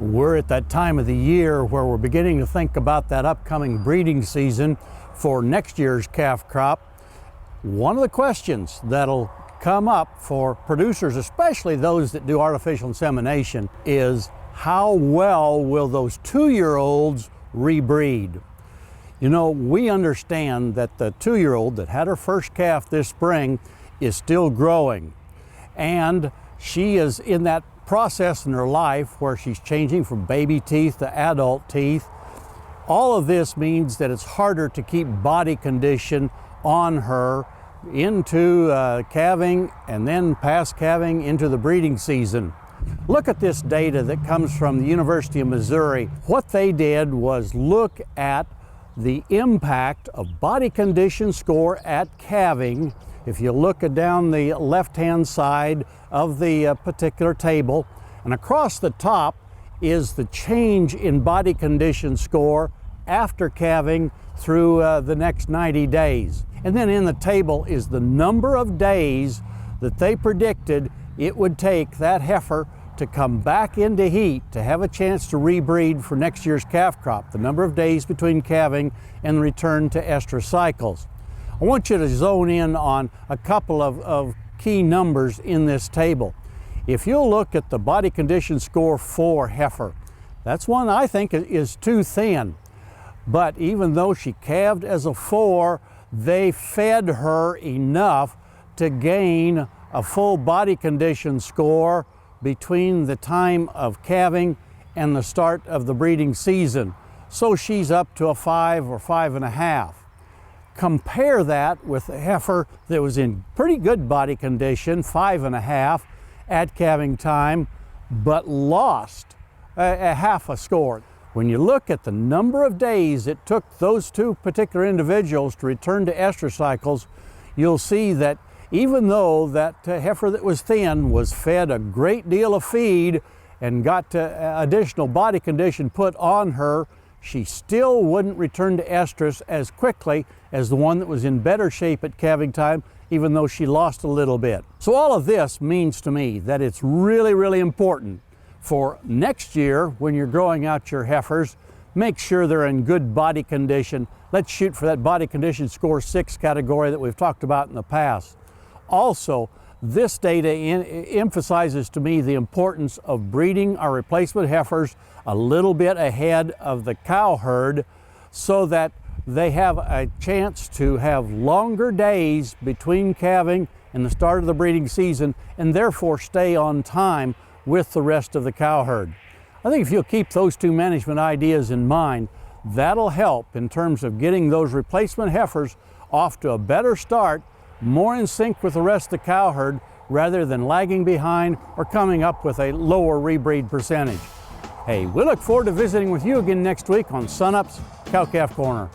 We're at that time of the year where we're beginning to think about that upcoming breeding season for next year's calf crop. One of the questions that'll come up for producers, especially those that do artificial insemination, is how well will those 2-year-olds rebreed? You know, we understand that the 2-year-old that had her first calf this spring is still growing, and she is in that process in her life where she's changing from baby teeth to adult teeth. All of this means that it's harder to keep body condition on her into calving and then past calving into the breeding season. Look at this data that comes from the University of Missouri. What they did was look at the impact of body condition score at calving. If you look down the left-hand side of the particular table, and across the top is the change in body condition score after calving through the next 90 days. And then in the table is the number of days that they predicted it would take that heifer to come back into heat to have a chance to rebreed for next year's calf crop, the number of days between calving and return to estrus cycles. I want you to zone in on a couple of key numbers in this table. If you'll look at the body condition score for heifer, that's one I think is too thin. But even though she calved as a 4, they fed her enough to gain a full body condition score between the time of calving and the start of the breeding season. So she's up to a 5 or 5.5. Compare that with a heifer that was in pretty good body condition, 5.5 at calving time, but lost a half a score. When you look at the number of days it took those two particular individuals to return to estrus cycles, you'll see that even though that heifer that was thin was fed a great deal of feed and got additional body condition put on her, she still wouldn't return to estrus as quickly as the one that was in better shape at calving time, even though she lost a little bit. So all of this means to me that it's really, really important for next year when you're growing out your heifers, make sure they're in good body condition. Let's shoot for that body condition score 6 category that we've talked about in the past. Also, this data emphasizes to me the importance of breeding our replacement heifers a little bit ahead of the cow herd so that they have a chance to have longer days between calving and the start of the breeding season, and therefore stay on time with the rest of the cow herd. I think if you'll keep those two management ideas in mind, that'll help in terms of getting those replacement heifers off to a better start, more in sync with the rest of the cow herd, rather than lagging behind or coming up with a lower rebreed percentage. Hey, we look forward to visiting with you again next week on Sunup's Cow Calf Corner.